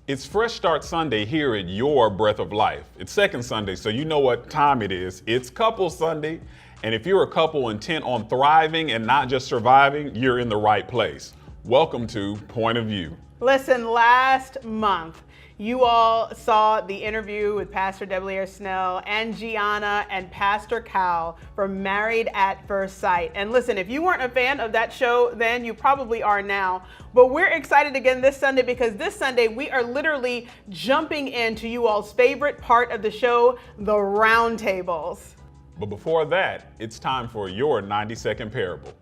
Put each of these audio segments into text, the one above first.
It's Fresh Start Sunday here at Your Breath of Life. It's second Sunday, so you know what time it is. It's Couple Sunday, and if you're a couple intent on thriving and not just surviving, you're in the right place. Welcome to Point of View. Listen, last month, you all saw the interview with Pastor Deblier Snell and Gianna and Pastor Cal from Married at First Sight. And listen, if you weren't a fan of that show then, you probably are now. But we're excited again this Sunday because this Sunday we are literally jumping into you all's favorite part of the show, the roundtables. But before that, it's time for your 90-second parable.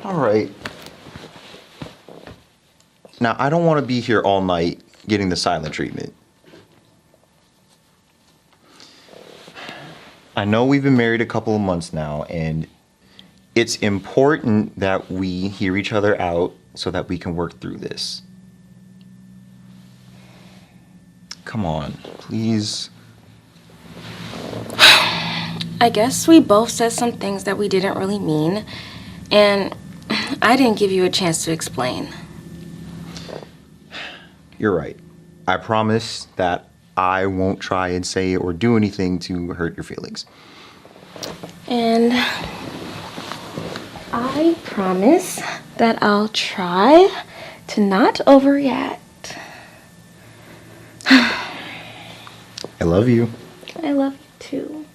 All right. Now, I don't want to be here all night getting the silent treatment. I know we've been married a couple of months now, and it's important that we hear each other out so that we can work through this. Come on, please. I guess we both said some things that we didn't really mean, and I didn't give you a chance to explain. You're right. I promise that I won't try and say or do anything to hurt your feelings. And I promise that I'll try to not overreact. I love you. I love you too.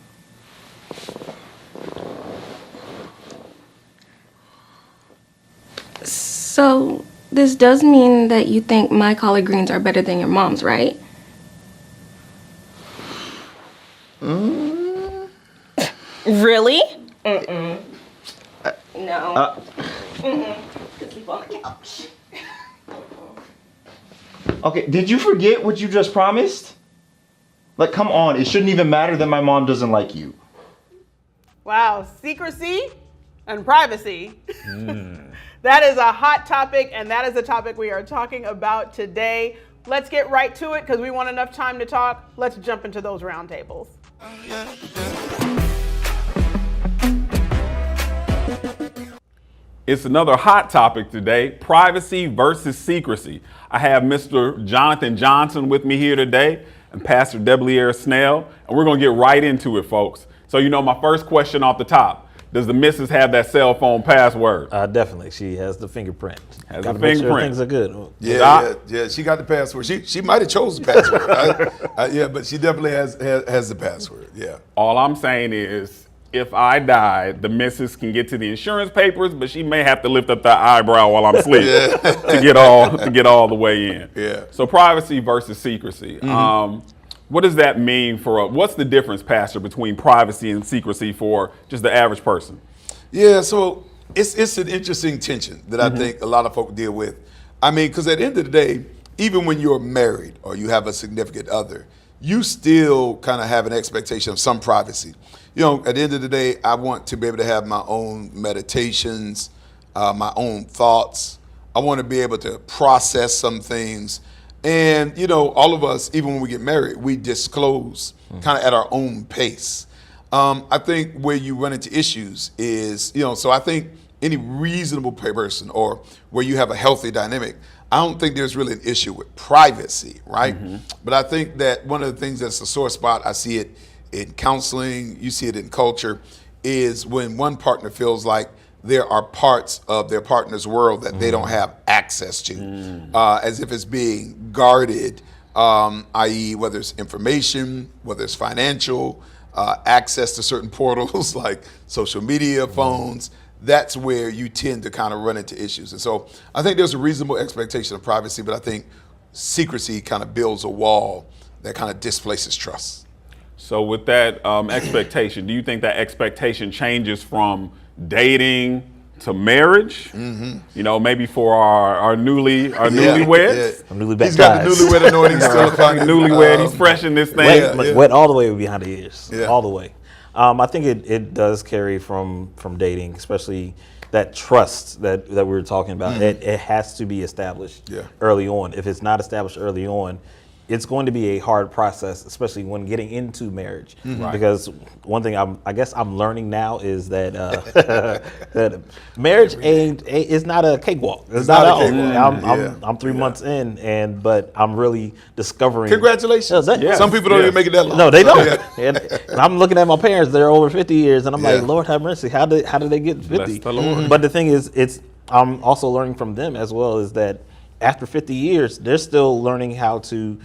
So, this does mean that you think my collard greens are better than your mom's, right? Really? Mm-mm. No. Sleep on the couch. Okay, did you forget what you just promised? Like, come on, it shouldn't even matter that my mom doesn't like you. Wow, secrecy and privacy. That is a hot topic, and that is the topic we are talking about today. Let's get right to it because we want enough time to talk. Let's jump into those roundtables. It's another hot topic today, privacy versus secrecy. I have Mr. Jonathan Johnson with me here today and Pastor Deblier Snell, and we're gonna get right into it, folks. So you know my first question off the top, does the missus have that cell phone password? Definitely, she has the fingerprint. Has Gotta the make sure fingerprint. things are good. Yeah, she got the password. She might have chose the password. Yeah, but she definitely has the password. Yeah. All I'm saying is, if I die, the missus can get to the insurance papers, but she may have to lift up that eyebrow while I'm asleep to get all the way in. Yeah. So privacy versus secrecy. What does that mean for what's the difference, Pastor, between privacy and secrecy for just the average person? Yeah, so it's an interesting tension that I think a lot of folk deal with. I mean, because at the end of the day, even when you're married or you have a significant other, you still kind of have an expectation of some privacy. You know, at the end of the day, I want to be able to have my own meditations, my own thoughts. I want to be able to process some things. And, you know, all of us, even when we get married, we disclose kind of at our own pace. I think where you run into issues is, you know, so I think any reasonable person or where you have a healthy dynamic, I don't think there's really an issue with privacy, right? But I think that one of the things that's a sore spot, I see it in counseling, you see it in culture, is when one partner feels like there are parts of their partner's world that they don't have access to, as if it's being guarded, i.e. whether it's information, whether it's financial, access to certain portals like social media, phones, that's where you tend to kind of run into issues. And so I think there's a reasonable expectation of privacy, but I think secrecy kind of builds a wall that kind of displaces trust. So with that expectation, do you think that expectation changes from dating to marriage? Mm-hmm. You know, maybe for our newlyweds. I'm newly He's got the baptized. newlywed anointing still upon him. Newlywed, he's fresh in this thing. Wet all the way behind the ears, Yeah. all the way. I think it does carry from dating, especially that trust that we were talking about. It has to be established early on. If it's not established early on, it's going to be a hard process, especially when getting into marriage. Right. Because one thing I guess I'm learning now is that that marriage is not a cakewalk. It's not not a at all. cakewalk. I'm 3 months in, but I'm really discovering. Congratulations. Yeah. Some people don't even make it that long. No, they don't. Yeah. And I'm looking at my parents; they're over 50 years, and I'm Yeah. like, Lord have mercy. How did they get 50? Bless the Lord. But the thing is, I'm also learning from them as well. Is that after 50 years, they're still learning how to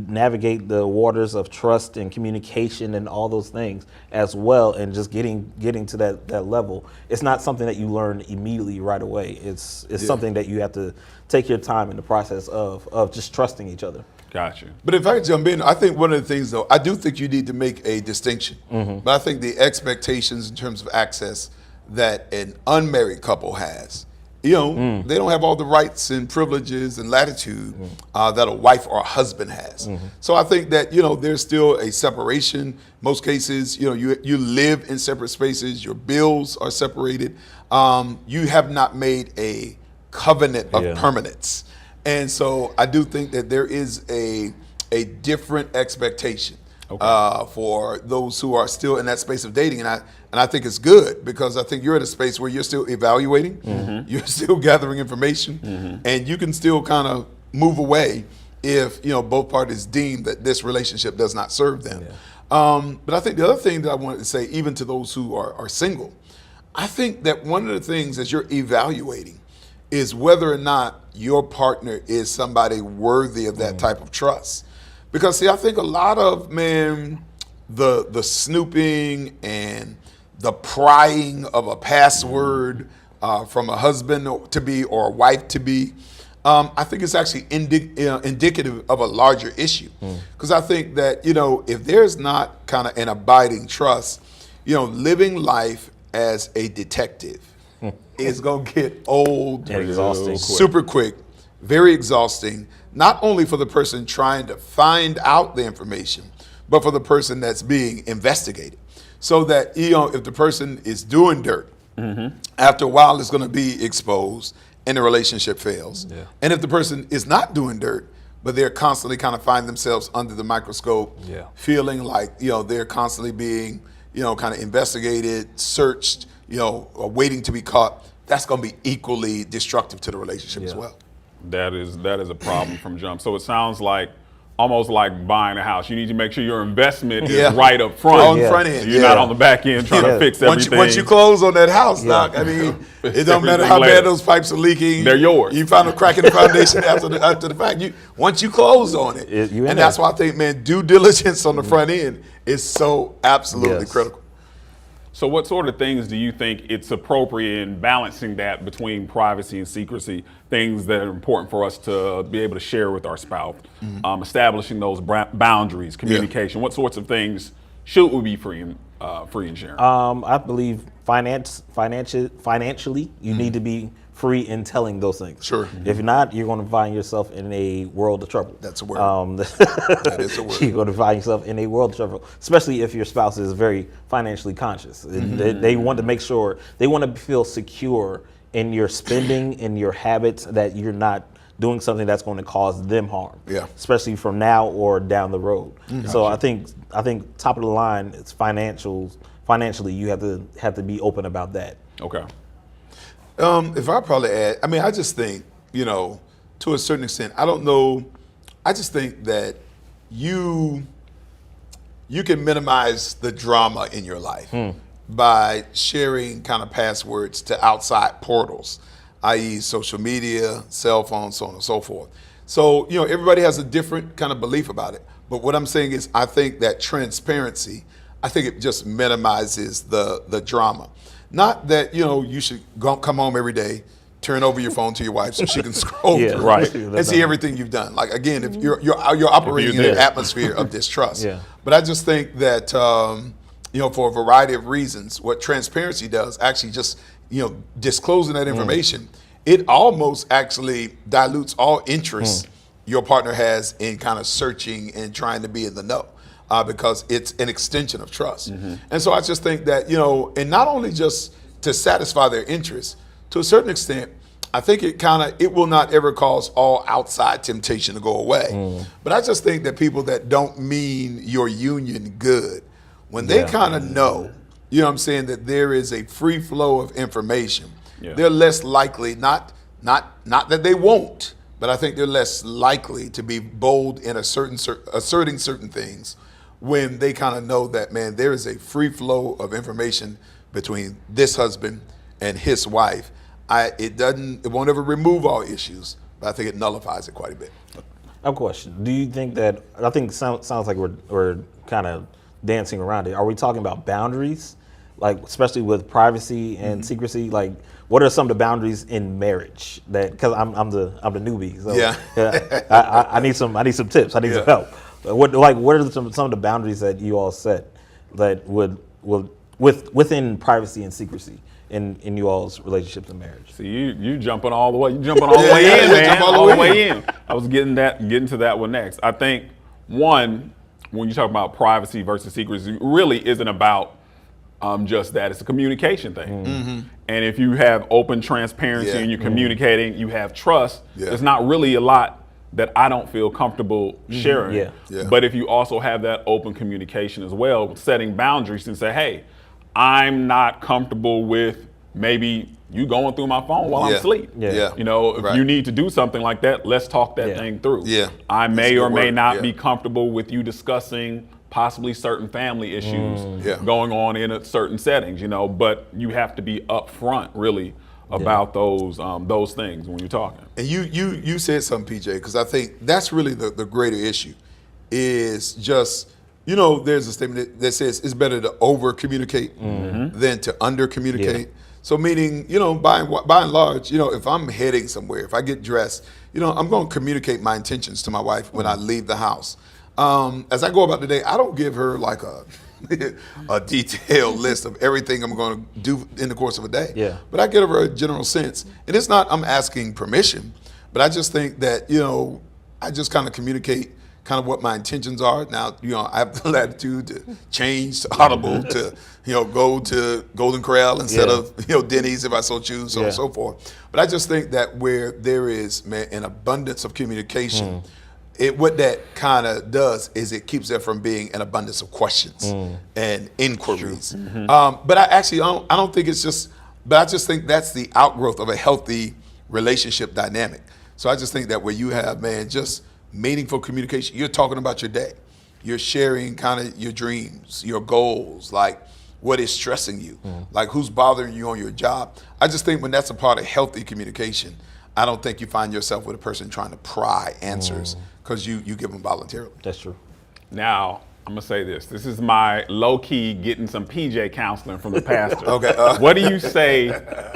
navigate the waters of trust and communication and all those things as well, and just getting to that level. It's not something that you learn immediately right away. It's something that you have to take your time in the process of just trusting each other. Gotcha. But if I could jump in, I think one of the things, though, I do think you need to make a distinction. But I think the expectations in terms of access that an unmarried couple has, they don't have all the rights and privileges and latitude that a wife or a husband has. So I think that, there's still a separation. Most cases, you live in separate spaces. Your bills are separated. You have not made a covenant of permanence. And so I do think that there is a different expectation for those who are still in that space of dating. And I think it's good, because I think you're at a space where you're still evaluating, you're still gathering information, and you can still kind of move away if both parties deem that this relationship does not serve them. But I think the other thing that I wanted to say, even to those who are single, I think that one of the things as you're evaluating is whether or not your partner is somebody worthy of that type of trust. Because see, I think a lot of the snooping and the prying of a password from a husband to be or a wife to be, I think it's actually indicative of a larger issue. Because I think that, if there's not kind of an abiding trust, living life as a detective is going to get old And exhausting. super quick, very exhausting, not only for the person trying to find out the information, but for the person that's being investigated. So that, if the person is doing dirt, after a while it's going to be exposed and the relationship fails. And if the person is not doing dirt, but they're constantly kind of find themselves under the microscope, feeling like, they're constantly being, kind of investigated, searched, waiting to be caught, that's going to be equally destructive to the relationship as well. That is a problem from jump. So it sounds like almost like buying a house. You need to make sure your investment is right up front. On the front end, You're not on the back end trying to fix everything. Once you close on that house, Doc, I mean, it don't matter how Everything later. bad those pipes are leaking. They're yours. You found a crack in the foundation after the fact. Once you close on it, You in and that's why I think, man, due diligence on the front end is so absolutely critical. So what sort of things do you think it's appropriate in balancing that between privacy and secrecy, things that are important for us to be able to share with our spouse, establishing those boundaries, communication? What sorts of things should we be free and sharing? I believe financially, you need to be free in telling those things. Sure. If not, you're going to find yourself in a world of trouble. That's a word. That is a word. You're going to find yourself in a world of trouble, especially if your spouse is very financially conscious. They want to make sure, they want to feel secure in your spending, in your habits, that you're not doing something that's going to cause them harm. Especially from now or down the road. So I think top of the line, it's financially, you have to be open about that. Okay. If I probably add, I just think, to a certain extent, I don't know, I just think that you can minimize the drama in your life by sharing kind of passwords to outside portals, i.e. social media, cell phones, so on and so forth. So, everybody has a different kind of belief about it. But what I'm saying is, I think that transparency, I think it just minimizes the drama. Not that you should come home every day, turn over your phone to your wife so she can scroll Yeah, through right. and see everything you've done. Like again, if you're operating in an atmosphere of distrust. Yeah. But I just think that for a variety of reasons, what transparency does actually just disclosing that information, it almost actually dilutes all interest your partner has in kind of searching and trying to be in the know. Because it's an extension of trust. And so I just think that, and not only just to satisfy their interests, to a certain extent, I think it will not ever cause all outside temptation to go away. But I just think that people that don't mean your union good, when they kind of know, that there is a free flow of information, they're less likely, not that they won't, but I think they're less likely to be bold in asserting certain things when they kind of know that, man, there is a free flow of information between this husband and his wife. It won't ever remove all issues, but I think it nullifies it quite a bit. I have a question. Do you think that, I think it sounds like we're kind of dancing around it. Are we talking about boundaries, like especially with privacy and secrecy? Like, what are some of the boundaries in marriage? That, because I'm the newbie, so I need some tips. I need some help. What are some of the boundaries that you all set that would within privacy and secrecy in you all's relationships and marriage? See, you jumping all the way. You jumping all the way in, man. All the way in. I was getting to that one next. I think one, when you talk about privacy versus secrecy, it really isn't about just that. It's a communication thing. And if you have open transparency and you're communicating, you have trust. There's not really a lot that I don't feel comfortable sharing. But if you also have that open communication as well, setting boundaries and say, hey, I'm not comfortable with maybe you going through my phone while I'm asleep. If you need to do something like that, let's talk that thing through. I may or may not be comfortable with you discussing possibly certain family issues going on in certain settings, but you have to be upfront really about those things when you're talking. And you said something, PJ, because I think that's really the greater issue is just, there's a statement that says it's better to over communicate than to under communicate. So meaning, by and large, if I'm heading somewhere, if I get dressed, I'm going to communicate my intentions to my wife when I leave the house. As I go about the day, I don't give her like a detailed list of everything I'm going to do in the course of a day. But I give her a general sense. And it's not I'm asking permission, but I just think that, I just kind of communicate kind of what my intentions are. Now, I have the latitude to change to Audible to, go to Golden Corral instead of, Denny's if I so choose, so on and so forth. But I just think that where there is, man, an abundance of communication, what that kind of does is it keeps there from being an abundance of questions and inquiries. But I don't think it's just, but I just think that's the outgrowth of a healthy relationship dynamic. So I just think that where you have, man, just meaningful communication, you're talking about your day. You're sharing kind of your dreams, your goals, like what is stressing you, like who's bothering you on your job. I just think when that's a part of healthy communication, I don't think you find yourself with a person trying to pry answers because you give them voluntarily. That's true. Now, I'm going to say this. This is my low-key getting some PJ counseling from the pastor. What do you say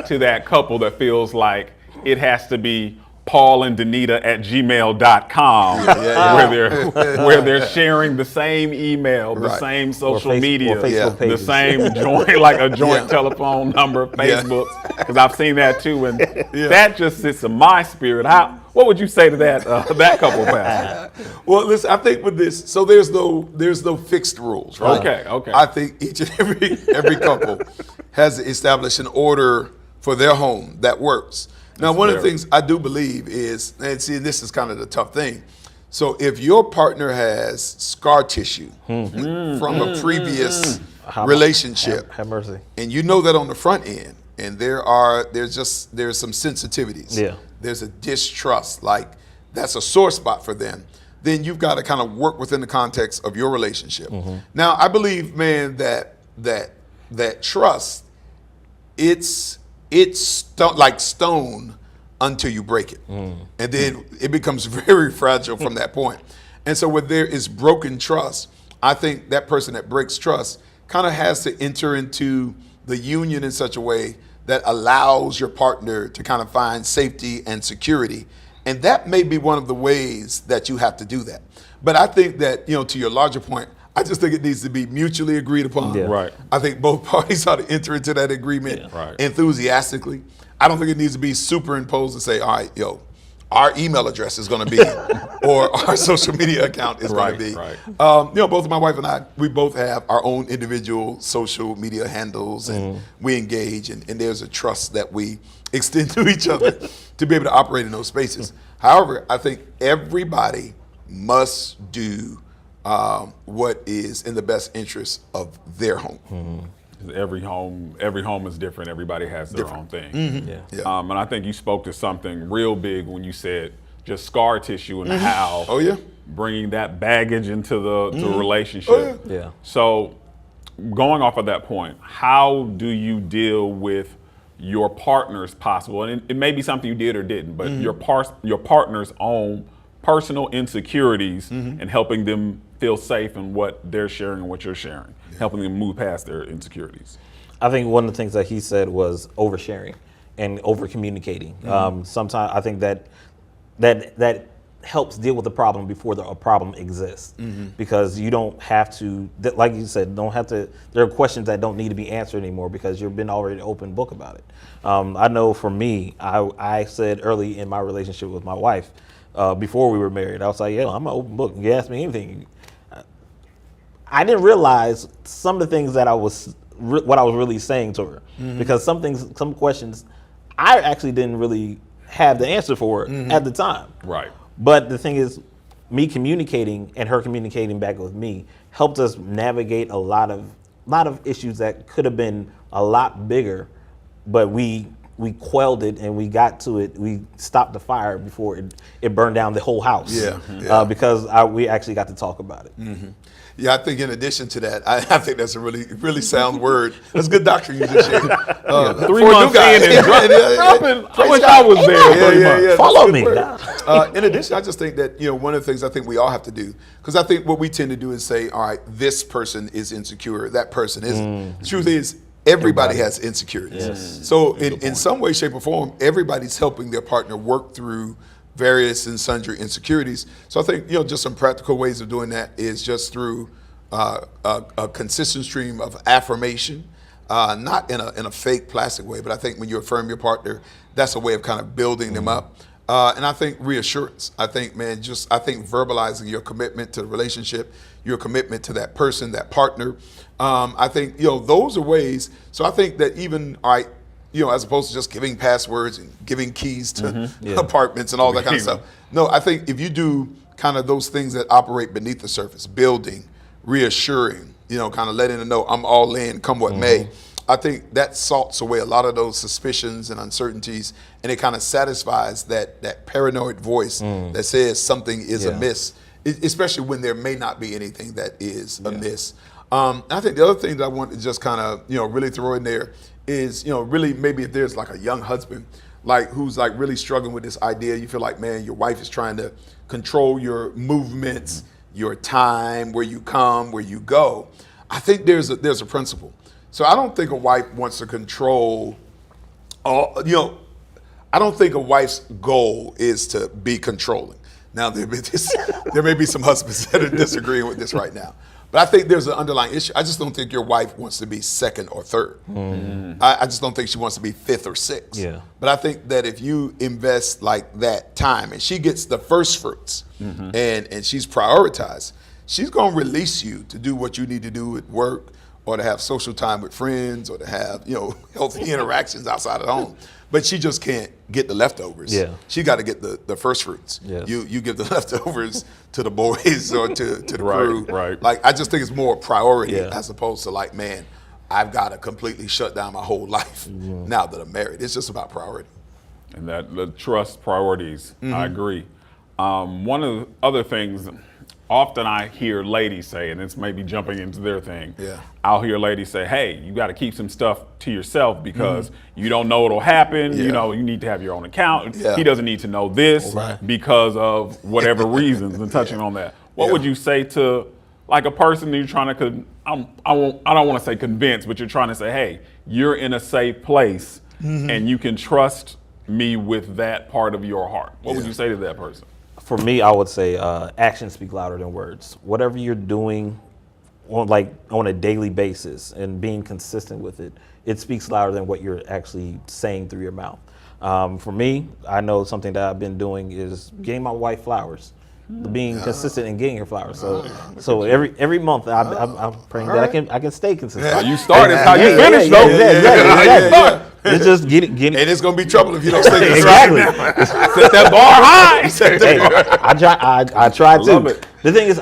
to that couple that feels like it has to be Paul and Danita at gmail.com where they're sharing the same email, the same social media, the same joint, like a joint telephone number, Facebook, because I've seen that too, and that just sits in my spirit. What would you say to that couple, Pastor? Well, listen, I think with this, so there's no fixed rules, right? Okay. I think each and every couple has established an order for their home that works. Now, one of the things I do believe is, and see, this is kind of the tough thing. So if your partner has scar tissue from a previous relationship, have mercy, and you know that on the front end, and there's some sensitivities. There's a distrust, like that's a sore spot for them. Then you've got to kind of work within the context of your relationship. Now, I believe, man, that trust, it's like stone until you break it. And then it becomes very fragile from that point. And so when there is broken trust, I think that person that breaks trust kind of has to enter into the union in such a way that allows your partner to kind of find safety and security. And that may be one of the ways that you have to do that. But I think that, to your larger point, I just think it needs to be mutually agreed upon. Yeah. Right. I think both parties ought to enter into that agreement Right. enthusiastically. I don't think it needs to be superimposed to say, all right, our email address is going to be, or our social media account is going to be. Right. Both my wife and I, we both have our own individual social media handles, and we engage, and there's a trust that we extend to each other to be able to operate in those spaces. However, I think everybody must do what is in the best interest of their home. Every home is different. Everybody has their own thing. Yeah. Yeah. And I think you spoke to something real big when you said just scar tissue and how Oh, yeah. bringing that baggage into the relationship. Oh, Yeah. So going off of that point, how do you deal with your partner's possible, and it may be something you did or didn't, but your partner's own personal insecurities and helping them feel safe in what they're sharing and what you're sharing, helping them move past their insecurities? I think one of the things that he said was oversharing and over communicating. Sometimes I think that helps deal with the problem before a problem exists, because you don't have to, like you said, there are questions that don't need to be answered anymore because you've been already open book about it. I know for me, I said early in my relationship with my wife, before we were married, I was like, I'm an open book. You ask me anything. I didn't realize some of the things that what I was really saying to her, because some questions I actually didn't really have the answer for at the time. Right. But the thing is, me communicating and her communicating back with me helped us navigate a lot of issues that could have been a lot bigger, but we quelled it and we got to it. We stopped the fire before it burned down the whole house. Because we actually got to talk about it. Yeah, I think in addition to that, I think that's a really, really sound word. That's good doctrine you just shared. 3 months in and dropping. I wish I was there. Yeah. Follow me. In addition, I just think that, one of the things I think we all have to do, because I think what we tend to do is say, all right, this person is insecure, that person isn't. The truth is, everybody has insecurities. Yes. So in some way, shape, or form, everybody's helping their partner work through various and sundry insecurities. So I think, just some practical ways of doing that is just through a consistent stream of affirmation, not in a fake plastic way, but I think when you affirm your partner, that's a way of kind of building them up. And I think reassurance. I think, verbalizing your commitment to the relationship, your commitment to that person, that partner. I think, those are ways. So I think that even, as opposed to just giving passwords and giving keys to apartments and all that kind of stuff. No, I think if you do kind of those things that operate beneath the surface, building, reassuring, kind of letting them know I'm all in, come what may. I think that salts away a lot of those suspicions and uncertainties, and it kind of satisfies that paranoid voice that says something is amiss, especially when there may not be anything that is amiss. I think the other thing that I want to just kind of, really throw in there is, really maybe if there's like a young husband, who's really struggling with this idea, you feel like, man, your wife is trying to control your movements, your time, where you come, where you go. I think there's a principle. So I don't think a wife wants to control I don't think a wife's goal is to be controlling. Now, there may be some husbands that are disagreeing with this right now. But I think there's an underlying issue. I just don't think your wife wants to be second or third. I just don't think she wants to be fifth or sixth. Yeah. But I think that if you invest that time and she gets the first fruits and she's prioritized, she's going to release you to do what you need to do at work, or to have social time with friends, or to have healthy interactions outside of the home. But she just can't get the leftovers. Yeah. She got to get the first fruits. Yes. You give the leftovers to the boys or to the crew. Right. I just think it's more a priority as opposed to man, I've got to completely shut down my whole life now that I'm married. It's just about priority. And that the trust priorities, I agree. One of the other things often I hear ladies say, and it's maybe jumping into their thing, I'll hear ladies say, hey, you got to keep some stuff to yourself because you don't know what'll happen. You need to have your own account. He doesn't need to know this because of whatever reasons, and touching on that. What would you say to like a person you're trying to, I don't want to say convince, but you're trying to say, hey, you're in a safe place and you can trust me with that part of your heart. What would you say to that person? For me, I would say actions speak louder than words. Whatever you're doing on a daily basis and being consistent with it, it speaks louder than what you're actually saying through your mouth. For me, I know something that I've been doing is getting my wife flowers, being consistent in getting her flowers. So every month I'm praying that I can stay consistent. How you started, how you finished, though. Exactly. It's just get it. And it's gonna be trouble if you don't stay Exactly. Set that bar high. Hey, I try to. love it. The thing is,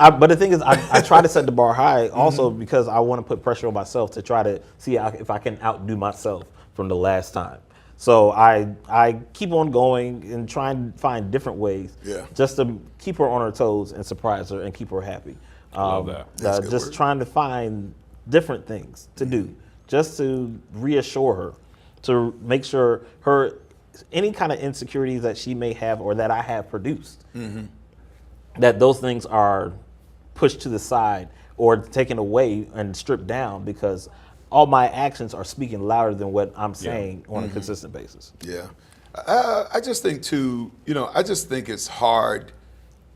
I try to set the bar high also because I want to put pressure on myself to try to see if I can outdo myself from the last time. So I keep on going and try and find different ways just to keep her on her toes and surprise her and keep her happy. Love that. That's a good just word. trying to find different things to do just to reassure her, to make sure any kind of insecurities that she may have or that I have produced, that those things are pushed to the side or taken away and stripped down because all my actions are speaking louder than what I'm saying on a consistent basis. Yeah. I just think too, I just think it's hard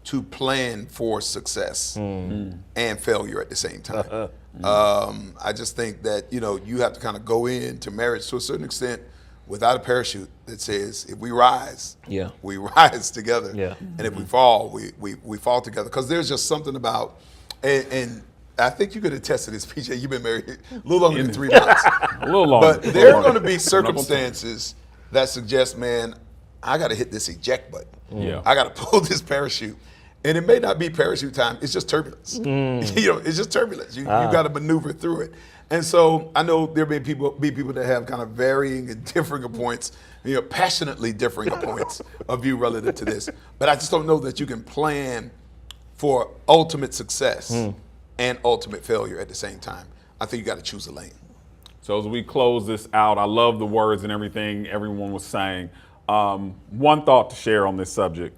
to plan for success and failure at the same time. I just think that, you have to kind of go into marriage to a certain extent without a parachute that says, if we rise, we rise together. Yeah. And if we fall, we fall together. Because there's just something about, and I think you could attest to this, PJ. You've been married a little longer than 3 months. A little longer. But there are going to be circumstances that suggest, man, I got to hit this eject button. Yeah. I got to pull this parachute. And it may not be parachute time. It's just turbulence. It's just turbulence. You got to maneuver through it. And so I know there may be people that have kind of varying and differing points, passionately differing points of view relative to this. But I just don't know that you can plan for ultimate success and ultimate failure at the same time. I think you got to choose a lane. So as we close this out, I love the words and everything everyone was saying. One thought to share on this subject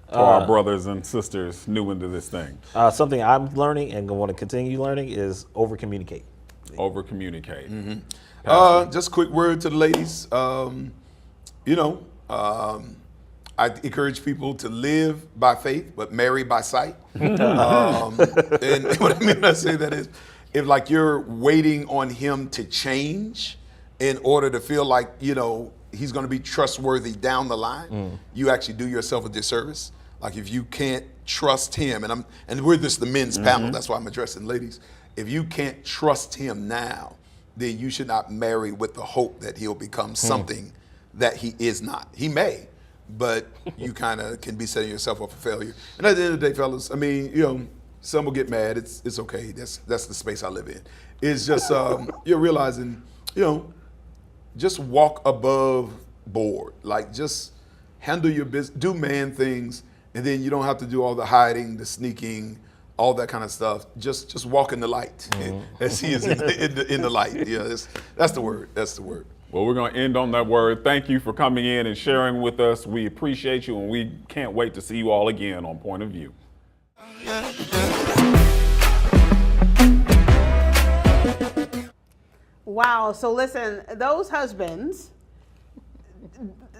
to our brothers and sisters new into this thing. Something I'm learning and want to continue learning is over communicate. Over communicate. Just a quick word to the ladies. I encourage people to live by faith, but marry by sight. And what I mean when I say that is, if like you're waiting on him to change in order to feel like, he's going to be trustworthy down the line, you actually do yourself a disservice. Like if you can't trust him, and we're the men's panel, that's why I'm addressing ladies. If you can't trust him now, then you should not marry with the hope that he'll become something that he is not. He may, but you kind of can be setting yourself up for failure. And at the end of the day, fellas, I mean, some will get mad. It's okay. That's the space I live in. It's just you're realizing, just walk above board. Like just handle your business, do man things, and then you don't have to do all the hiding, the sneaking, all that kind of stuff. Just walk in the light, as he is in the light. Yeah, that's the word. That's the word. Well, we're going to end on that word. Thank you for coming in and sharing with us. We appreciate you, and we can't wait to see you all again on Point of View. Wow. So listen, those husbands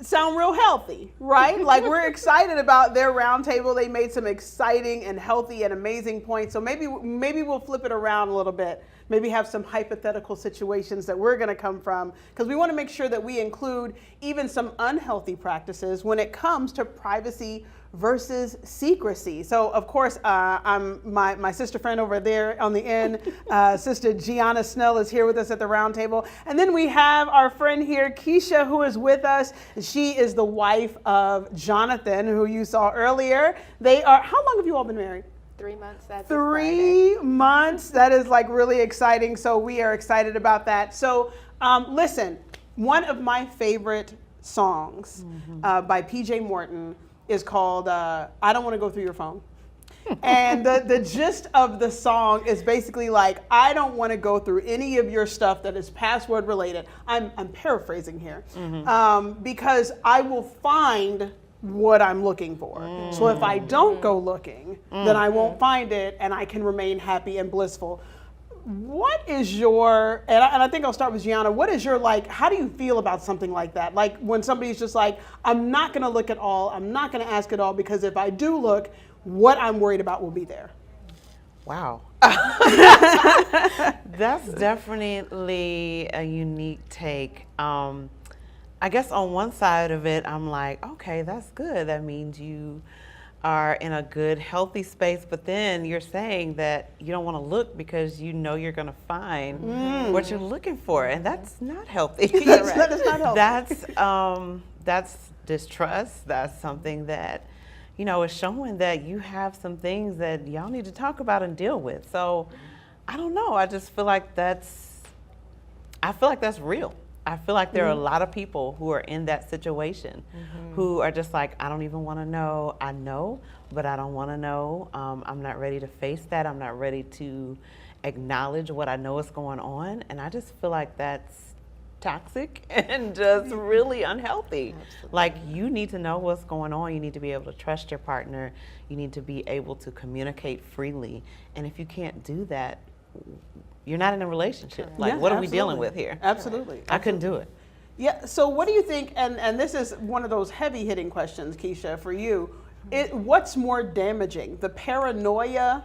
sound real healthy, right? Like we're excited about their roundtable. They made some exciting and healthy and amazing points. So maybe we'll flip it around a little bit. Maybe have some hypothetical situations that we're going to come from, because we want to make sure that we include even some unhealthy practices when it comes to privacy versus secrecy. So of course, I'm my sister friend over there on the end, Sister Gianna Snell is here with us at the round table. And then we have our friend here, Keisha, who is with us. She is the wife of Jonathan, who you saw earlier. How long have you all been married? 3 months. That's 3 months. That is like really exciting. So we are excited about that. So listen, one of my favorite songs by PJ Morton is called I Don't Want to Go Through Your Phone. And the gist of the song is basically like, I don't want to go through any of your stuff that is password related. I'm paraphrasing here. Because I will find what I'm looking for. So if I don't go looking, then I won't find it and I can remain happy and blissful. What is your, and I think I'll start with Gianna, what is your, like, how do you feel about something like that? Like when somebody's just like, I'm not gonna look at all, I'm not gonna ask at all, because if I do look, what I'm worried about will be there. Wow. That's definitely a unique take. I guess on one side of it, I'm like, okay, that's good. That means you are in a good, healthy space, but then you're saying that you don't want to look because you know you're going to find what you're looking for, and that's not healthy. That's not healthy. That's distrust. That's something that, you know, is showing that you have some things that y'all need to talk about and deal with. So I don't know. I just feel like that's real. I feel like there are a lot of people who are in that situation who are just like, I don't even want to know. I know, but I don't want to know. I'm not ready to face that. I'm not ready to acknowledge what I know is going on. And I just feel like that's toxic and just really unhealthy. Like, you need to know what's going on. You need to be able to trust your partner. You need to be able to communicate freely. And if you can't do that, you're not in a relationship. Like, Yeah, what are we absolutely. dealing with here? Absolutely. I couldn't do it. Yeah, so what do you think, and this is one of those heavy hitting questions, Keisha, for you, what's more damaging, the paranoia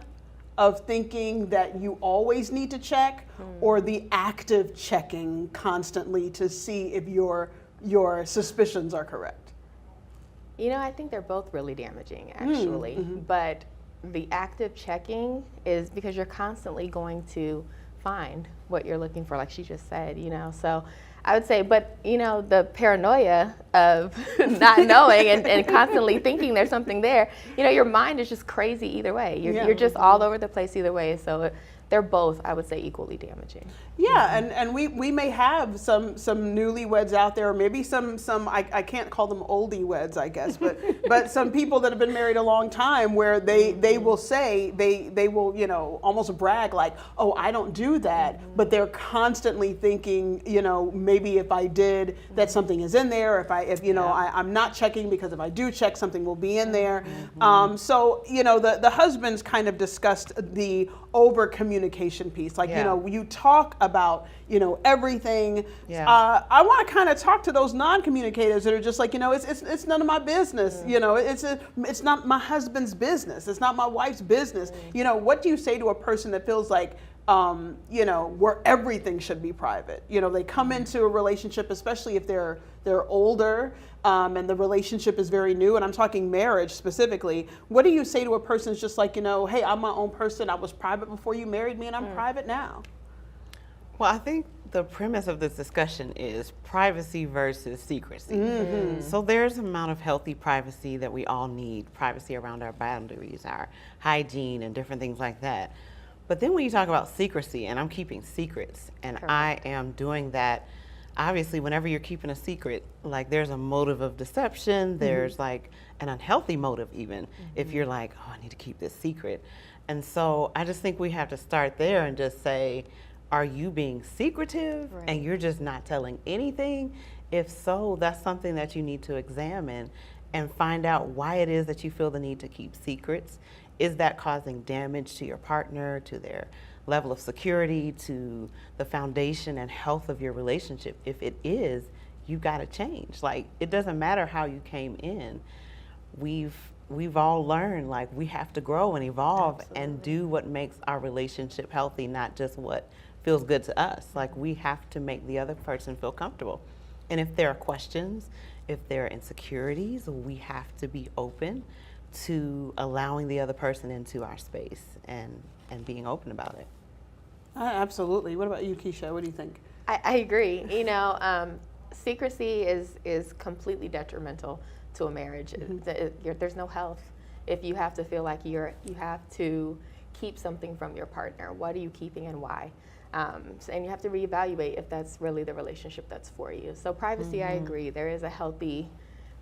of thinking that you always need to check, or the active checking constantly to see if your suspicions are correct? You know, I think they're both really damaging, actually. But the active checking is because you're constantly going to find what you're looking for, like she just said, you know. So I would say, but you know, the paranoia of not knowing and constantly thinking there's something there, you know, your mind is just crazy either way. You're just all over the place either way. So they're both, I would say, equally damaging. Yeah, and we may have some newlyweds out there, or maybe some I can't call them oldie weds, I guess, but some people that have been married a long time, where they will say they will, you know, almost brag like, oh, I don't do that, but they're constantly thinking, you know, maybe if I did, that something is in there. If you know, I'm not checking, because if I do check, something will be in there. So you know, the husbands kind of discussed the over communication piece, like you know, you talk about, you know, everything. I want to kind of talk to those non-communicators that are just like, you know, it's none of my business. You know, it's not my husband's business. It's not my wife's business. You know, what do you say to a person that feels like, you know, where everything should be private? You know, they come into a relationship, especially if they're older, and the relationship is very new, and I'm talking marriage specifically. What do you say to a person who's just like, you know, hey, I'm my own person. I was private before you married me, and I'm private now? Well, I think the premise of this discussion is privacy versus secrecy. So there's an amount of healthy privacy that we all need, privacy around our boundaries, our hygiene, and different things like that. But then when you talk about secrecy, and I'm keeping secrets, and I am doing that, obviously whenever you're keeping a secret, like there's a motive of deception, there's like an unhealthy motive even, if you're like, oh, I need to keep this secret. And so I just think we have to start there and just say, are you being secretive and you're just not telling anything? If so, that's something that you need to examine and find out why it is that you feel the need to keep secrets. Is that causing damage to your partner, to their level of security, to the foundation and health of your relationship? If it is, you got to change. Like, it doesn't matter how you came in. We've all learned, like, we have to grow and evolve and do what makes our relationship healthy, not just what feels good to us. Like, we have to make the other person feel comfortable. And if there are questions, if there are insecurities, we have to be open to allowing the other person into our space and being open about it. Absolutely. What about you, Keisha? What do you think? I agree. You know, secrecy is completely detrimental to a marriage. There's no health if you have to feel like you have to keep something from your partner. What are you keeping and why? And you have to reevaluate if that's really the relationship that's for you. So privacy, I agree. There is a healthy,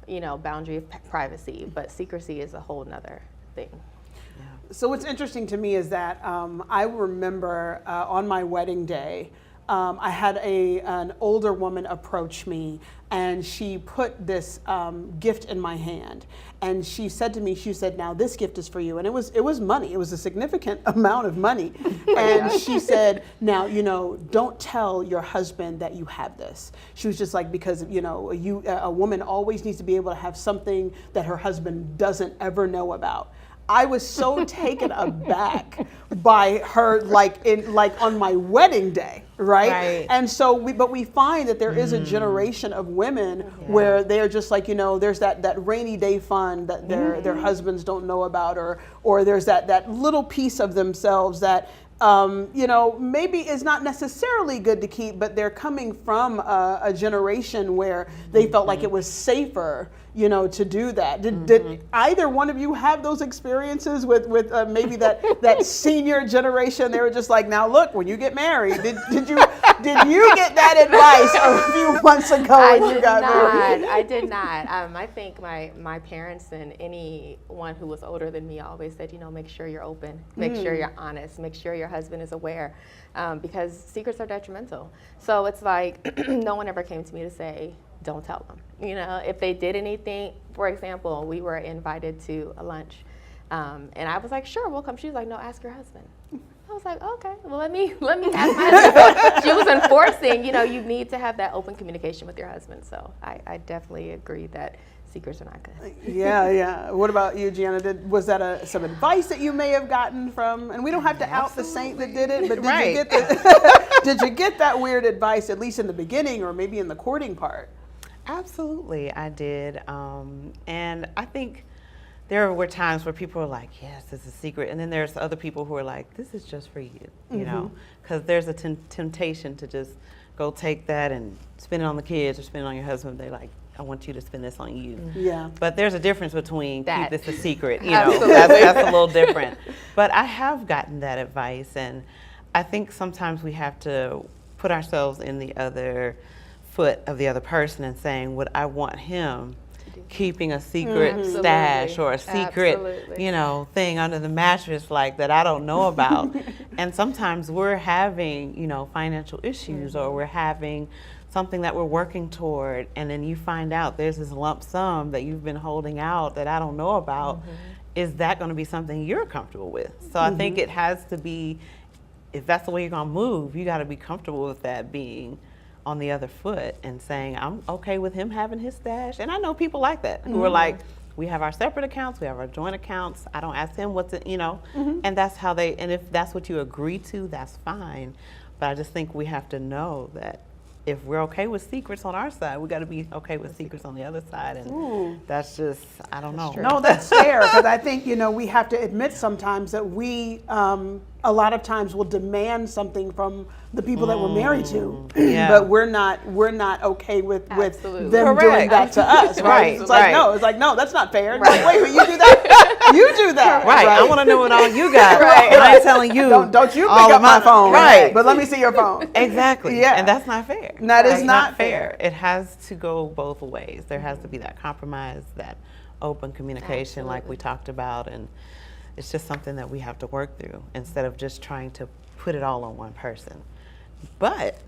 you know, boundary of privacy, but secrecy is a whole nother thing. So what's interesting to me is that I remember on my wedding day, I had an older woman approach me, and she put this gift in my hand, and she said to me, she said, "Now this gift is for you," and it was money. It was a significant amount of money, and she said, "Now, don't tell your husband that you have this." She was just like, because a woman always needs to be able to have something that her husband doesn't ever know about. I was so taken aback by her, like on my wedding day, right? And so we find that there is a generation of women where they're just like, there's that rainy day fund that their husbands don't know about, or there's that little piece of themselves that maybe is not necessarily good to keep, but they're coming from a generation where they felt like it was safer, to do that. Did either one of you have those experiences with maybe that senior generation? They were just like, now look, when you get married, did you get that advice a few months ago when you got married? I did not. I think my parents and anyone who was older than me always said, make sure you're open, make sure you're honest, make sure your husband is aware, because secrets are detrimental. So it's like no one ever came to me to say, don't tell them. If they did anything, for example, we were invited to a lunch, and I was like, sure, we'll come. She was like, no, ask your husband. I was like, okay, well, let me ask my husband. She was enforcing, you need to have that open communication with your husband. So I definitely agree that secrets are not good. Yeah. What about you, Gianna? Was that some advice that you may have gotten from, and we don't have to out the saint that did it, but did you get that weird advice, at least in the beginning or maybe in the courting part? Absolutely, I did. And I think there were times where people were like, yes, this is a secret. And then there's other people who are like, this is just for you, because there's a temptation to just go take that and spend it on the kids or spend it on your husband. They're like, I want you to spend this on you. Yeah. But there's a difference between That. keep this a secret, Absolutely. that's a little different. But I have gotten that advice, and I think sometimes we have to put ourselves in the other foot of the other person and saying, would I want him keeping a secret stash or a secret, Absolutely. Thing under the mattress like that I don't know about? And sometimes we're having, financial issues, or we're having something that we're working toward, and then you find out there's this lump sum that you've been holding out that I don't know about. Is that going to be something you're comfortable with? So I think it has to be, if that's the way you're going to move, you got to be comfortable with that being on the other foot and saying, I'm okay with him having his stash. And I know people like that who are like, we have our separate accounts, we have our joint accounts. I don't ask him what's it, and that's how and if that's what you agree to, that's fine. But I just think we have to know that if we're okay with secrets on our side, we got to be okay with secrets on the other side. And that's just, I don't know. No, that's fair, because I think, we have to admit sometimes that we, a lot of times will demand something from the people that we're married to, but we're not okay with Absolutely. them doing that to us, right? Right, It's like, right. no, that's not fair. Like, wait, but you do that? You do that. Right. I want to know what all you got. Right. I ain't telling you. Don't you pick all up of my phone. Right. But let me see your phone. Exactly. Yeah. And that's not fair. That is That's not fair. It has to go both ways. There has to be that compromise, that open communication like we talked about, and it's just something that we have to work through instead of just trying to put it all on one person. But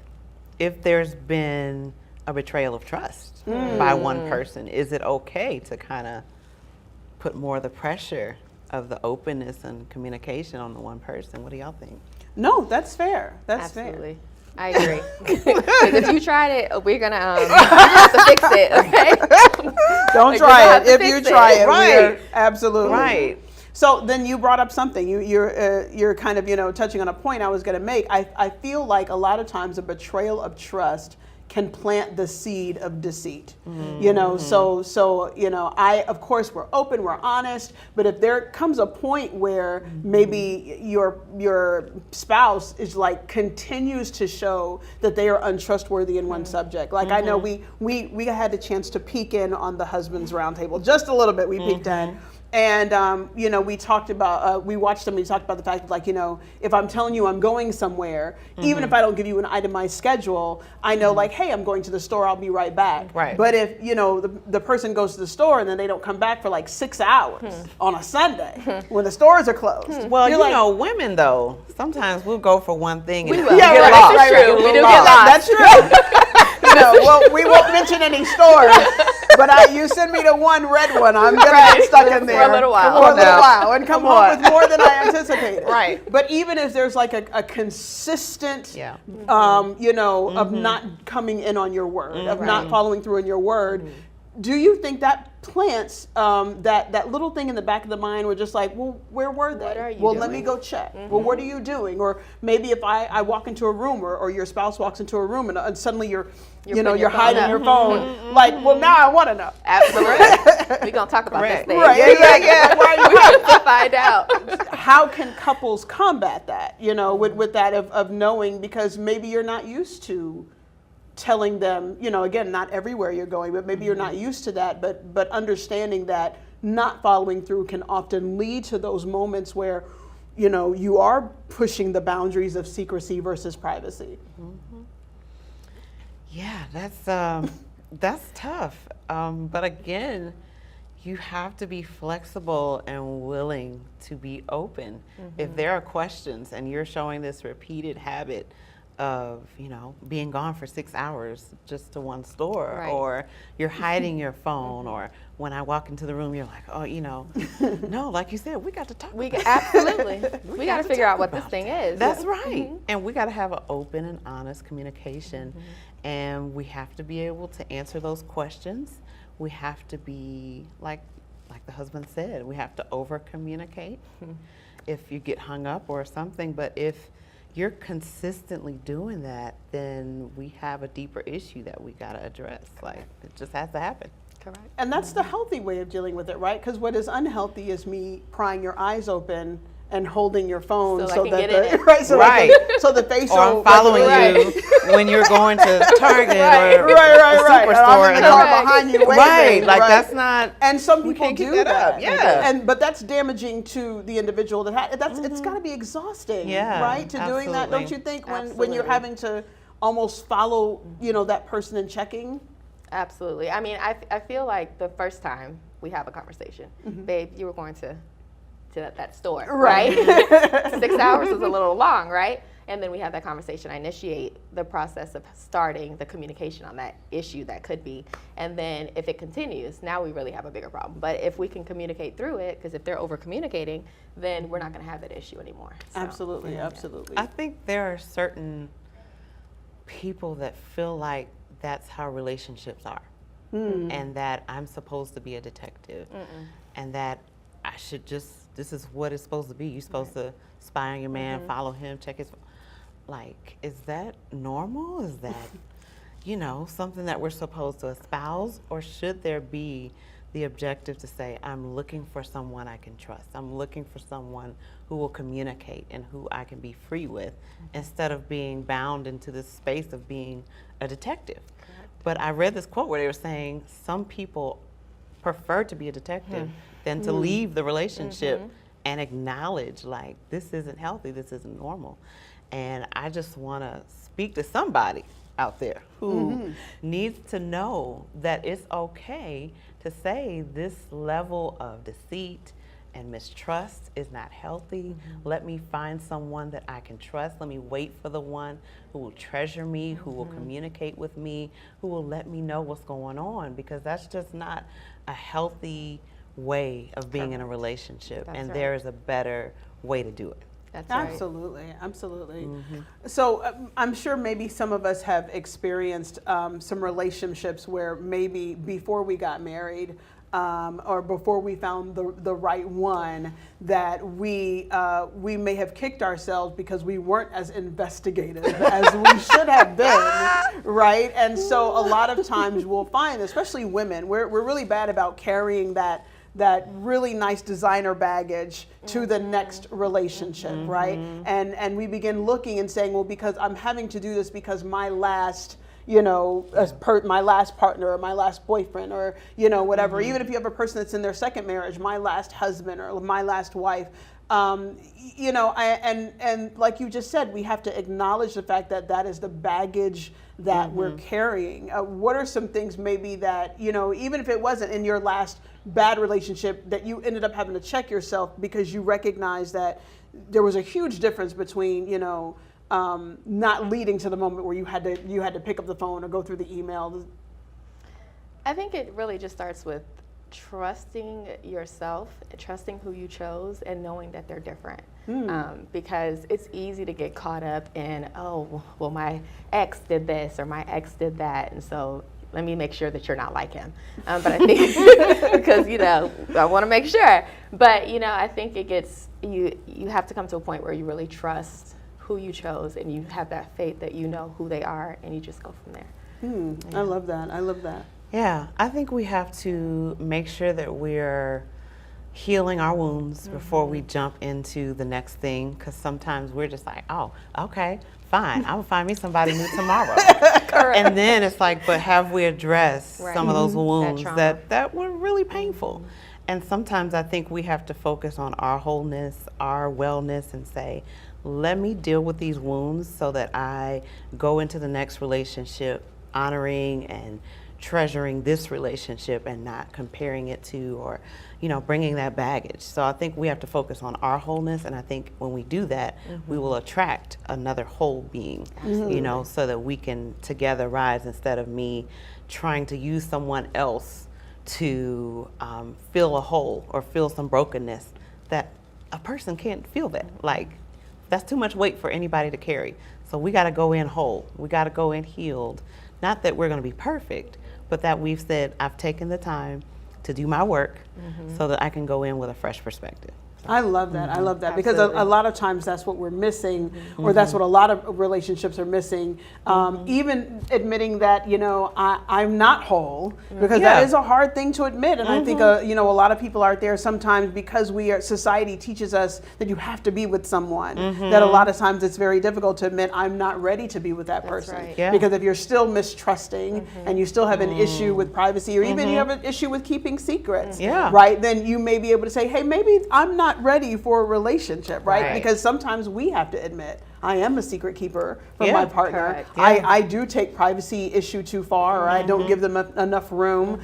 if there's been a betrayal of trust by one person, is it okay to kind of put more of the pressure of the openness and communication on the one person? What do y'all think? No, that's fair. That's Absolutely. fair. I agree. 'Cause if you tried it, we're gonna have to fix it. Okay. Don't Like, try you're gonna have it. to If you fix try it, Right. absolutely. Right. So then you brought up something. You're kind of touching on a point I was going to make. I feel like a lot of times a betrayal of trust can plant the seed of deceit. So I, of course, we're open, we're honest, but if there comes a point where maybe your spouse is like continues to show that they are untrustworthy in one subject. Like I know we had a chance to peek in on the husband's roundtable just a little bit. We peeked in. And you know, we talked about we watched them. We talked about the fact that, like, you know, if I'm telling you I'm going somewhere, even if I don't give you an itemized schedule, I know like, hey, I'm going to the store. I'll be right back. Right. But if you know the person goes to the store and then they don't come back for like 6 hours on a Sunday when the stores are closed. Well, you're you like, know, women though, sometimes we'll go for one thing and will. Yeah, get right, lost. right, right. We do Yeah, get lost. That's true. No, well, we won't mention any stores, but you send me to one red one, I'm gonna get stuck in there For a little while. for a little now. while, and come home with more than I anticipated. Right. But even if there's like a consistent, Yeah. you know, of not coming in on your word, of not following through on your word, do you think that plants that little thing in the back of the mind were just like, well, where were they? What are you Well, let me doing? go check. Well, what are you doing? Or maybe if I walk into a room or your spouse walks into a room and suddenly you're you know, putting you're your phone hiding up. your phone. Like, well, now I want to know. Absolutely. We're going to talk about Correct. this thing. Right, yeah. Why are you hiding? To find out. How can couples combat that, you know, with that of knowing, because maybe you're not used to telling them, you know, again, not everywhere you're going, but maybe you're not used to that, but understanding that not following through can often lead to those moments where, you know, you are pushing the boundaries of secrecy versus privacy. Yeah, that's tough. But again, you have to be flexible and willing to be open. If there are questions and you're showing this repeated habit of, you know, being gone for 6 hours just to one store, Right. or you're hiding your phone, or when I walk into the room, you're like, oh, you know, no, like you said, we got to talk. Absolutely. We got to figure out what this thing is. That's right. And we got to have an open and honest communication. And we have to be able to answer those questions. We have to be, like the husband said, we have to over communicate if you get hung up or something. But if you're consistently doing that, then we have a deeper issue that we got to address. Like, it just has to happen. Correct. And that's the healthy way of dealing with it, right? Because what is unhealthy is me prying your eyes open and holding your phone So I can that get in it. right, so Right. so the facial Or I'm following right. you when you're going to Target Right. or Right. And I'm Superstore. in the and car I'm- behind you waving. Right, like right? that's not. And some we people can't do keep that up. Yeah. but that's damaging to the individual that that's it's got to be exhausting, Yeah, right? To doing that, don't absolutely. you think? When you're Absolutely. having to almost follow, you know, that person in checking. Absolutely. I mean, I feel like the first time we have a conversation, babe, you were going to that store, right? 6 hours is a little long, right? And then we have that conversation. I initiate the process of starting the communication on that issue that could be. And then if it continues, now we really have a bigger problem. But if we can communicate through it, because if they're over communicating, then we're not going to have that issue anymore. So, Absolutely, absolutely. I think there are certain people that feel like that's how relationships are, and that I'm supposed to be a detective, and that I should just, this is what it's supposed to be. You're supposed to spy on your man, follow him, check his, like, is that normal? Is that, you know, something that we're supposed to espouse? Or should there be the objective to say, I'm looking for someone I can trust. I'm looking for someone who will communicate and who I can be free with, instead of being bound into this space of being a detective. But I read this quote where they were saying some people prefer to be a detective than to leave the relationship and acknowledge, like, this isn't healthy, this isn't normal. And I just want to speak to somebody out there who needs to know that it's okay to say this level of deceit and mistrust is not healthy. Let me find someone that I can trust. Let me wait for the one who will treasure me, who will communicate with me, who will let me know what's going on, because that's just not a healthy way of being in a relationship. That's and right. there is a better way to do it. That's right. Absolutely, absolutely. So I'm sure maybe some of us have experienced some relationships where maybe before we got married or before we found the right one, that we may have kicked ourselves because we weren't as investigative as we should have been, right? And so a lot of times we'll find, especially women, we're really bad about carrying that really nice designer baggage to the next relationship, right? And we begin looking and saying, well, because I'm having to do this because my last, my last partner or my last boyfriend or, whatever. Even if you have a person that's in their second marriage, my last husband or my last wife. And like you just said, we have to acknowledge the fact that that is the baggage that we're carrying. What are some things maybe that, even if it wasn't in your last bad relationship, that you ended up having to check yourself because you recognize that there was a huge difference between, not leading to the moment where you had to pick up the phone or go through the email? I think it really just starts with trusting yourself, trusting who you chose, and knowing that they're different. Because it's easy to get caught up in, oh, well, my ex did this or my ex did that, and so let me make sure that you're not like him. But I think, because, I want to make sure. But, I think it gets, you have to come to a point where you really trust who you chose and you have that faith that you know who they are, and you just go from there. I love that. I love that. Yeah, I think we have to make sure that we're healing our wounds before we jump into the next thing, because sometimes we're just like, oh, okay, fine, I'm gonna find me somebody new tomorrow. And then it's like, but have we addressed some of those wounds that were really painful? And sometimes I think we have to focus on our wholeness, our wellness, and say, let me deal with these wounds so that I go into the next relationship honoring and treasuring this relationship and not comparing it to or bringing that baggage. So I think we have to focus on our wholeness, and I think when we do that, we will attract another whole being, so that we can together rise instead of me trying to use someone else to fill a hole or fill some brokenness that a person can't feel that. Like, that's too much weight for anybody to carry. So we got to go in whole. We got to go in healed. Not that we're going to be perfect, but that we've said, I've taken the time to do my work so that I can go in with a fresh perspective. I love that. I love that because a lot of times that's what we're missing, or that's what a lot of relationships are missing. Even admitting that I'm not whole, because that is a hard thing to admit. And I think a lot of people out there sometimes, because society teaches us that you have to be with someone, that a lot of times it's very difficult to admit I'm not ready to be with that person. right. Yeah. Because if you're still mistrusting and you still have an issue with privacy, or even you have an issue with keeping secrets, right? Then you may be able to say, hey, maybe I'm not ready for a relationship, right? Because sometimes we have to admit, I am a secret keeper from my partner. I do take privacy issue too far, or I don't give them enough room,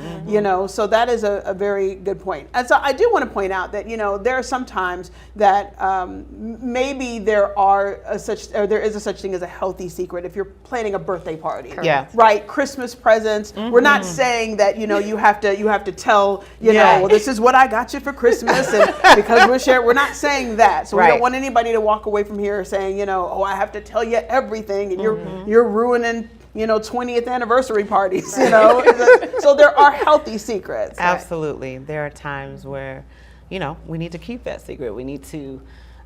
so that is a very good point. And so I do want to point out that, there are some times that maybe there is a such thing as a healthy secret if you're planning a birthday party. Right? Christmas presents. We're not saying that, you have to tell, well, this is what I got you for Christmas, and because we're not saying that. So we don't want anybody to walk away from here saying, oh, I have to tell you everything, and you're ruining 20th anniversary parties, So there are healthy secrets. Absolutely. There are times where, we need to keep that secret. We need to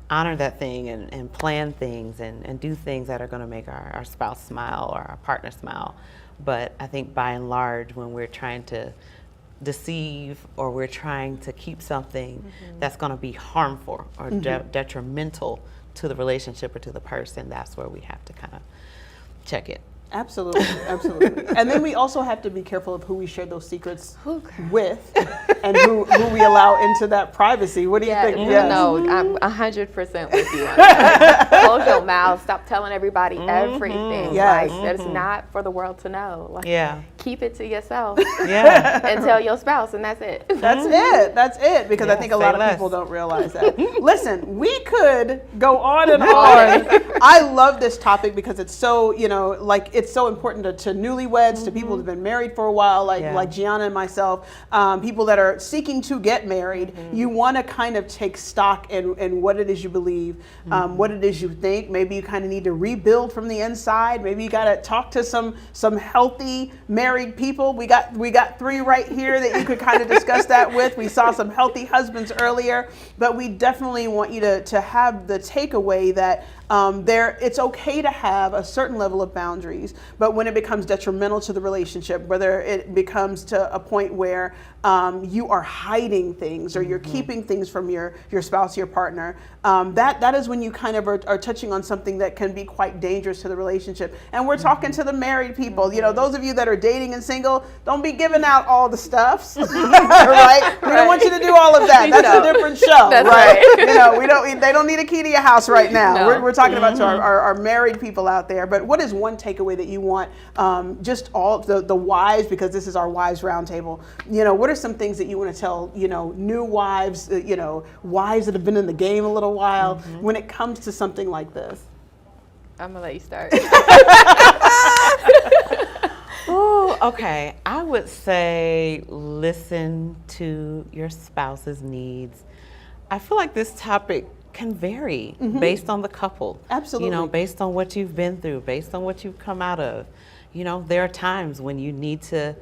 honor that thing and plan things and do things that are going to make our spouse smile or our partner smile. But I think by and large, when we're trying to deceive or we're trying to keep something that's going to be harmful or detrimental to the relationship or to the person, that's where we have to kind of check it. Absolutely, absolutely. And then we also have to be careful of who we share those secrets with and who we allow into that privacy. What do you think? No, I'm 100% with you on that. Close your mouth. Stop telling everybody everything. Yes. Like, that's not for the world to know. Like, keep it to yourself. And tell your spouse, and that's it. That's it. Because I think a lot of people don't realize that. Listen, we could go on and on. I love this topic because it's so, it's so important to newlyweds, to people who've been married for a while, like Gianna and myself, people that are seeking to get married. You want to kind of take stock in what it is you believe, what it is you think. Maybe you kind of need to rebuild from the inside. Maybe you got to talk to some healthy married people. We got 3 right here that you could kind of discuss that with. We saw some healthy husbands earlier, but we definitely want you to have the takeaway that It's okay to have a certain level of boundaries, but when it becomes detrimental to the relationship, whether it becomes to a point where you are hiding things or you're keeping things from your spouse, your partner, that is when you kind of are touching on something that can be quite dangerous to the relationship. And we're talking to the married people. You know, those of you that are dating and single, don't be giving out all the stuffs, right? We don't want you to do all of that. That's a different show, That's right? right. You know, they don't need a key to your house right now. No. We're talking about to our married people out there. But what is one takeaway that you want, just all the wives, because this is our wives roundtable, you know, what are some things that you want to tell, you know, new wives, you know, wives that have been in the game a little while when it comes to something like this? I'm gonna let you start. Oh, okay. I would say listen to your spouse's needs. I feel like this topic can vary based on the couple. Absolutely. You know, based on what you've been through, based on what you've come out of. You know, there are times when you need to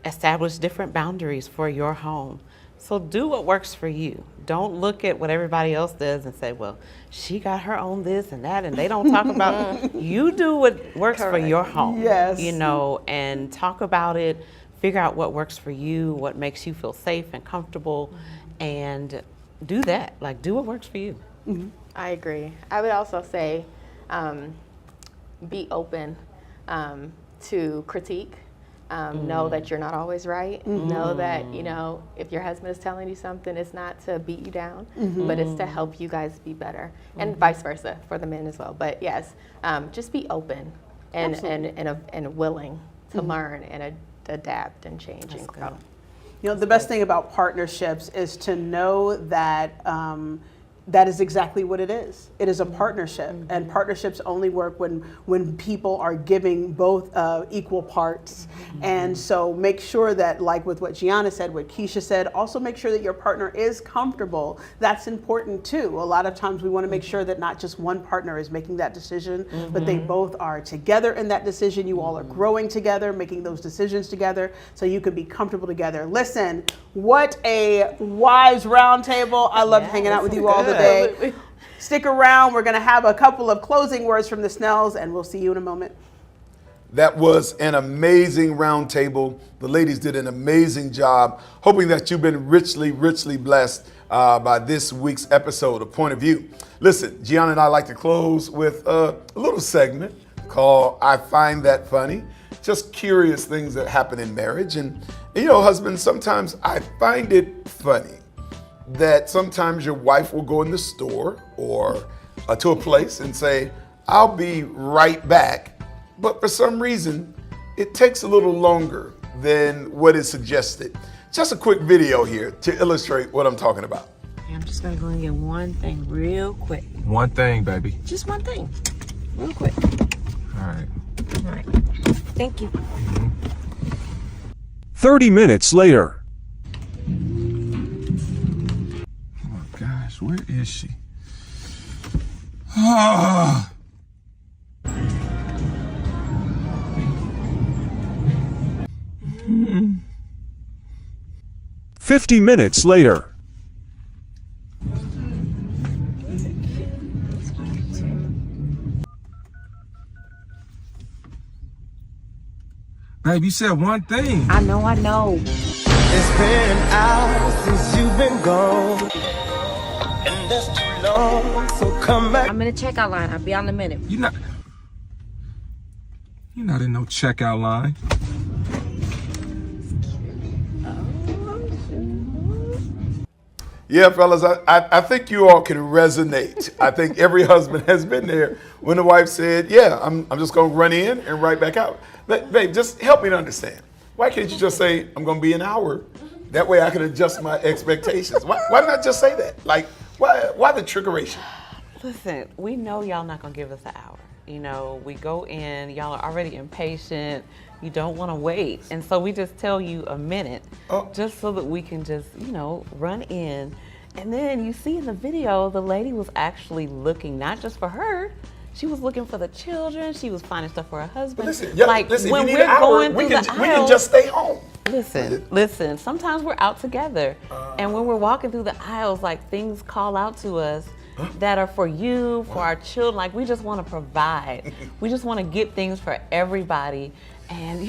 establish different boundaries for your home. So do what works for you. Don't look at what everybody else does and say, well, she got her own this and that, and they don't talk about you do what works for your home. Yes. You know, and talk about it, figure out what works for you, what makes you feel safe and comfortable, and do that. Like, do what works for you. I agree. I would also say be open to critique. Know that you're not always right. Know that, you know, if your husband is telling you something, it's not to beat you down, but it's to help you guys be better, and vice versa for the men as well. But yes, just be open and willing to learn and adapt and change and grow. You know, the best thing about partnerships is to know that that is exactly what it is. It is a partnership, and partnerships only work when people are giving both equal parts. And so make sure that, like with what Gianna said, what Keisha said, also make sure that your partner is comfortable. That's important too. A lot of times we want to make sure that not just one partner is making that decision, but they both are together in that decision. You all are growing together, making those decisions together, so you can be comfortable together. Listen, what a wives roundtable. I loved hanging out with you all today. Stick around. We're going to have a couple of closing words from the Snells, and we'll see you in a moment. That was an amazing roundtable. The ladies did an amazing job. Hoping that you've been richly, richly blessed by this week's episode of Point of View. Listen, Gianna and I like to close with a little segment called I Find That Funny. Just curious things that happen in marriage. And you know, husbands, sometimes I find it funny that sometimes your wife will go in the store or to a place and say, I'll be right back. But for some reason, it takes a little longer than what is suggested. Just a quick video here to illustrate what I'm talking about. I'm just gonna go and get one thing real quick. One thing, baby. Just one thing, real quick. All right. All right. Thank you. 30 minutes later. Oh, gosh, where is she? Ah. 50 minutes later. Babe, you said one thing. I know. It's been hours since you've been gone, and that's too long, so come back. I'm in the checkout line. I'll be out in a minute. You're not in no checkout line. Yeah, fellas, I think you all can resonate. I think every husband has been there when the wife said, yeah, I'm just going to run in and right back out. But, babe, just help me to understand. Why can't you just say, I'm going to be an hour? That way I can adjust my expectations. Why not just say that? Like, why the trickeration? Listen, we know y'all not gonna give us an hour. You know, we go in, y'all are already impatient. You don't want to wait. And so we just tell you a minute just so that we can just, you know, run in. And then you see in the video, the lady was actually looking not just for her, she was looking for the children. She was finding stuff for her husband. But listen, like listen, when if you need we're an hour, going we through can the aisle, just stay home. Listen. Sometimes we're out together, and when we're walking through the aisles, like things call out to us that are for you, for our children. Like we just want to provide. We just want to get things for everybody, and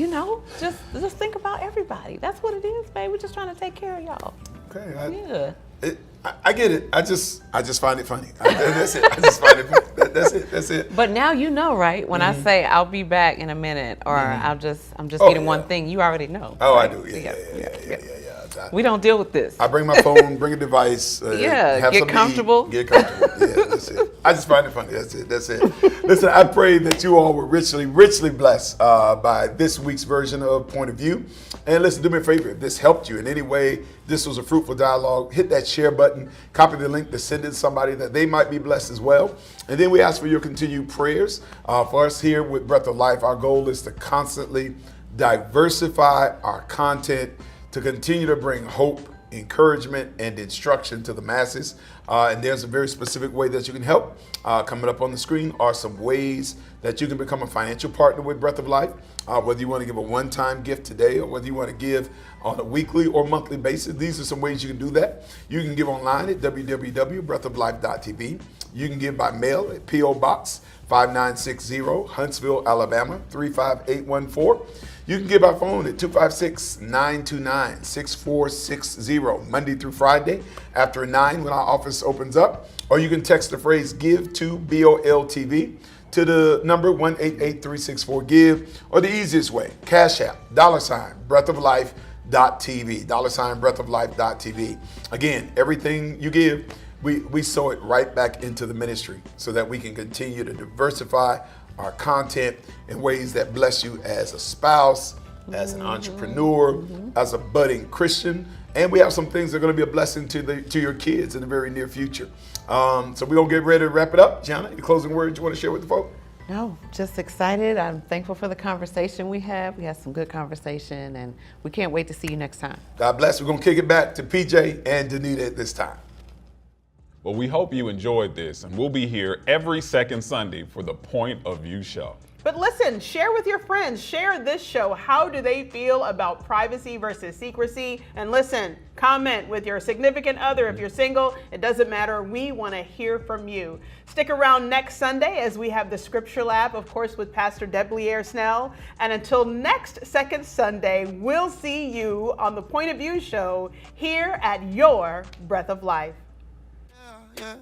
just think about everybody. That's what it is, babe. We're just trying to take care of y'all. Okay. I get it. I just find it funny. That's it. I just find it funny. That's it. But now you know, right? When I say I'll be back in a minute, or I'm just getting one thing, you already know. Oh, right? I do. Yeah. We don't deal with this. I bring my phone, bring a device. Have get comfortable. Get comfortable. Yeah, that's it. I just find it funny. That's it. Listen, I pray that you all were richly blessed by this week's version of Point of View. And listen, do me a favor. If this helped you in any way, this was a fruitful dialogue, hit that share button, copy the link to send it to somebody that they might be blessed as well. And then we ask for your continued prayers. For us here with Breath of Life, our goal is to constantly diversify our content to continue to bring hope, encouragement, and instruction to the masses. And there's a very specific way that you can help. Coming up on the screen are some ways that you can become a financial partner with Breath of Life. Whether you want to give a one-time gift today or whether you want to give on a weekly or monthly basis, these are some ways you can do that. You can give online at www.breathoflife.tv. You can give by mail at P.O. Box 5960, Huntsville, Alabama 35814. You can give by phone at 256-929-6460, Monday through Friday after 9 when our office opens up. Or you can text the phrase "Give to BOLTV" to the number 1-888-364-GIVE, or the easiest way, Cash App, $breathoflife.tv, $breathoflife.tv. Again, everything you give, we sow it right back into the ministry so that we can continue to diversify our content in ways that bless you as a spouse, as an entrepreneur, as a budding Christian. And we have some things that are going to be a blessing to your kids in the very near future. So we're going to get ready to wrap it up. Gianna, any closing words you want to share with the folks? No, just excited. I'm thankful for the conversation we had. We had some good conversation, and we can't wait to see you next time. God bless. We're going to kick it back to PJ and Danita at this time. Well, we hope you enjoyed this, and we'll be here every second Sunday for the Point of View show. But listen, share with your friends, share this show. How do they feel about privacy versus secrecy? And listen, comment with your significant other. If you're single, it doesn't matter. We want to hear from you. Stick around next Sunday as we have the Scripture Lab, of course, with Pastor Deblier Snell. And until next second Sunday, we'll see you on the Point of View show here at your Breath of Life. Yeah.